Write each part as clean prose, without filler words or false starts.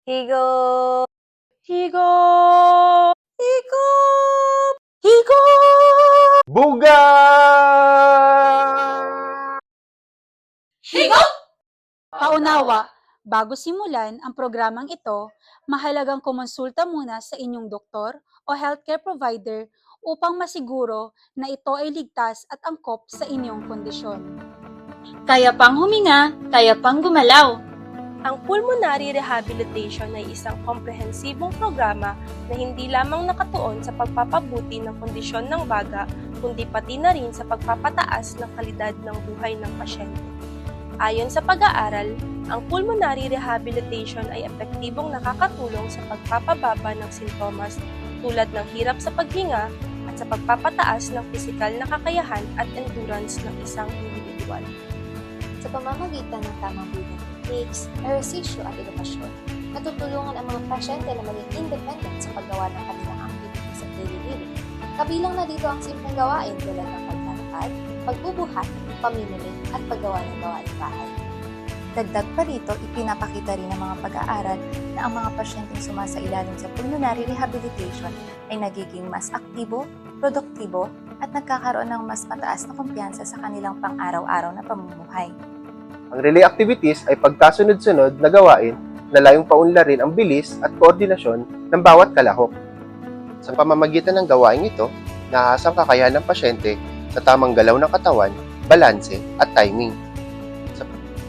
Higop! Higop! Higop! Higop! Buga! Higop! Paunawa, bago simulan ang programang ito, mahalagang kumonsulta muna sa inyong doktor o healthcare provider upang masiguro na ito ay ligtas at angkop sa inyong kondisyon. Kaya pang huminga, kaya pang gumalaw. Ang pulmonary rehabilitation ay isang komprehensibong programa na hindi lamang nakatuon sa pagpapabuti ng kondisyon ng baga, kundi pati na rin sa pagpapataas ng kalidad ng buhay ng pasyente. Ayon sa pag-aaral, ang pulmonary rehabilitation ay epektibong nakakatulong sa pagpapababa ng sintomas tulad ng hirap sa paghinga at sa pagpapataas ng pisikal na kakayahan at endurance ng isang individual. Sa pamamagitan ng tamang breathing techniques, ehersisyo at edukasyon, natutulungan ang mga pasyente na maging independent sa paggawa ng kanilang activities sa daily living. Kabilang na dito ang simpleng gawain tulad ng paglalakad, pagbubuhat, pamimili at paggawa ng gawaing bahay. Dagdag pa rito, ipinapakita rin ng mga pag-aaral na ang mga pasyenteng sumasailalim sa pulmonary rehabilitation ay nagiging mas aktibo, produktibo, at nagkakaroon ng mas mataas na kumpiyansa sa kanilang pang-araw-araw na pamumuhay. Ang relay activities ay pagkasunod-sunod na gawain na layong paunlarin ang bilis at koordinasyon ng bawat kalahok. Sa pamamagitan ng gawain ito, nahahasa ang kakayahan ng pasyente sa tamang galaw ng katawan, balanse at timing.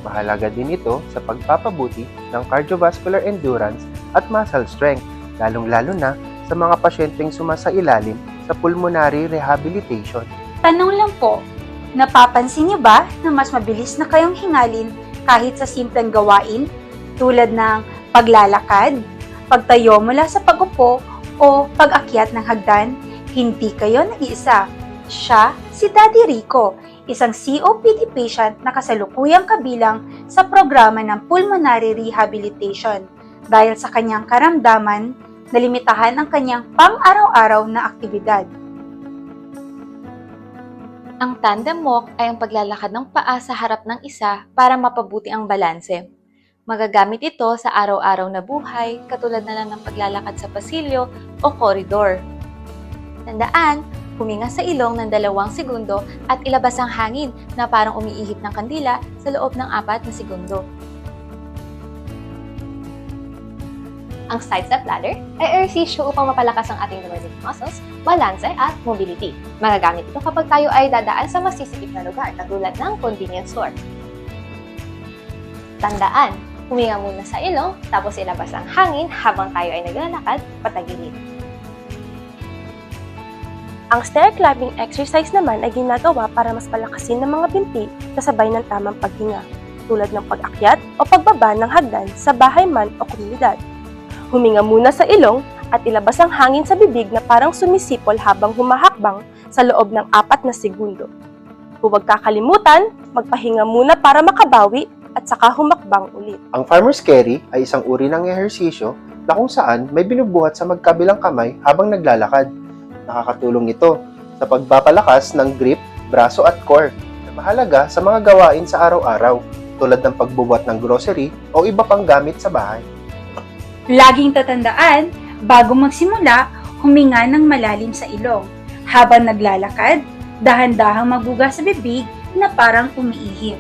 Mahalaga din ito sa pagpapabuti ng cardiovascular endurance at muscle strength, lalong-lalo na sa mga pasyenteng sumasailalim sa pulmonary rehabilitation. Tanong lang po, napapansin niyo ba na mas mabilis na kayong hingalin kahit sa simpleng gawain tulad ng paglalakad, pagtayo mula sa pag-upo o pag-akyat ng hagdan? Hindi kayo nag-iisa. Siya si Daddy Rico, isang COPD patient na kasalukuyang kabilang sa programa ng pulmonary rehabilitation dahil sa kanyang karamdaman na limitahan ang kanyang pang-araw-araw na aktibidad. Ang tandem walk ay ang paglalakad ng paa sa harap ng isa para mapabuti ang balanse. Magagamit ito sa araw-araw na buhay katulad na lang ng paglalakad sa pasilyo o koridor. Tandaan, huminga sa ilong ng 2 segundo at ilabas ang hangin na parang umiihip ng kandila sa loob ng 4 na segundo. Ang side-step ladder ay ehersisyo upang mapalakas ang ating lower limb muscles, balanse at mobility. Magagamit ito kapag tayo ay dadaan sa masisikip na lugar katulad ng convenience store. Tandaan, huminga muna sa ilong tapos ilabas ang hangin habang tayo ay naglalakad patagilid. Ang stair climbing exercise naman ay ginagawa para mas palakasin ng mga binti kasabay ng tamang paghinga, tulad ng pag-akyat o pagbaba ng hagdan sa bahay man o komunidad. Huminga muna sa ilong at ilabas ang hangin sa bibig na parang sumisipol habang humahakbang sa loob ng 4 na segundo. Huwag kakalimutan, magpahinga muna para makabawi at saka humakbang ulit. Ang farmer's carry ay isang uri ng ehersisyo na kung saan may binubuhat sa magkabilang kamay habang naglalakad. Nakakatulong ito sa pagpapalakas ng grip, braso at core na mahalaga sa mga gawain sa araw-araw tulad ng pagbubuhat ng grocery o iba pang gamit sa bahay. Laging tatandaan, bago magsimula, huminga ng malalim sa ilong. Habang naglalakad, dahan-dahang maguga sa bibig na parang umiihip.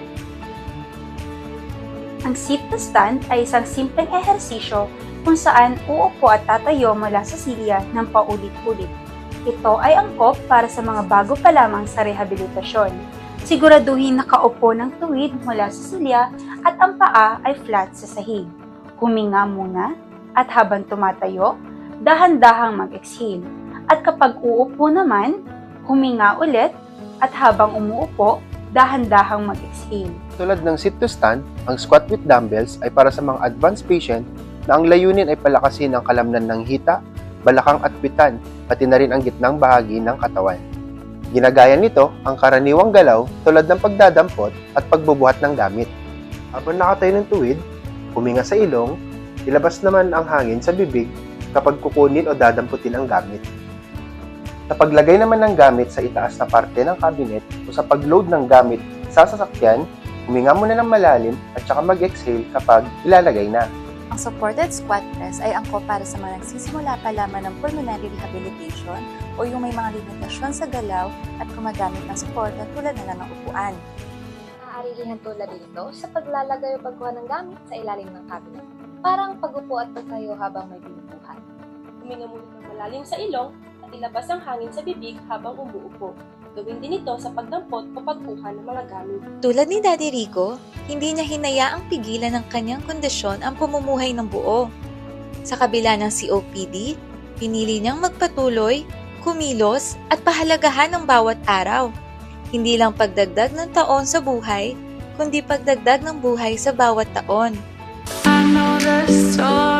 Ang sit to stand ay isang simpleng ehersisyo kung saan uupo at tatayo mula sa silya ng paulit-ulit. Ito ay angkop para sa mga bago pa lamang sa rehabilitasyon. Siguraduhin nakaupo ng tuwid mula sa silya at ang paa ay flat sa sahig. Huminga muna at habang tumatayo, dahan-dahang mag-exhale. At kapag uupo naman, huminga ulit at habang umuupo, dahan-dahang mag-exhale. Tulad ng sit to stand, ang squat with dumbbells ay para sa mga advanced patient na ang layunin ay palakasin ang kalamnan ng hita, balakang at pitan, pati na rin ang gitnang bahagi ng katawan. Ginagaya nito ang karaniwang galaw tulad ng pagdadampot at pagbubuhat ng gamit. Habang nakatayo ng tuwid, huminga sa ilong, ilabas naman ang hangin sa bibig kapag kukunin o dadamputin ang gamit. Sa paglagay naman ng gamit sa itaas na parte ng cabinet o sa pag-load ng gamit sa sasakyan, huminga muna ng malalim at saka mag-exhale kapag ilalagay na. Ang supported squat press ay angkop para sa mga nagsisimula pa lamang ng pulmonary rehabilitation o yung may mga limitasyon sa galaw at gumagamit ng suporta tulad na lang ng upuan. Maaari rin ang tulad dito sa paglalagay o pagkuha ng gamit sa ilalim ng cabinet. Parang pag-upo at pagtayo habang may binubuhat. Huminga muna ng malalim sa ilong at ilabas ang hangin sa bibig habang umuupo. Gawin din ito sa pagdampot o pagkuha ng mga gamit. Tulad ni Daddy Rico, hindi niya hinayaang pigilan ng kanyang kondisyon ang pamumuhay ng buo. Sa kabila ng COPD, pinili niyang magpatuloy, kumilos at pahalagahan ng bawat araw. Hindi lang pagdagdag ng taon sa buhay, kundi pagdagdag ng buhay sa bawat taon. I know the story.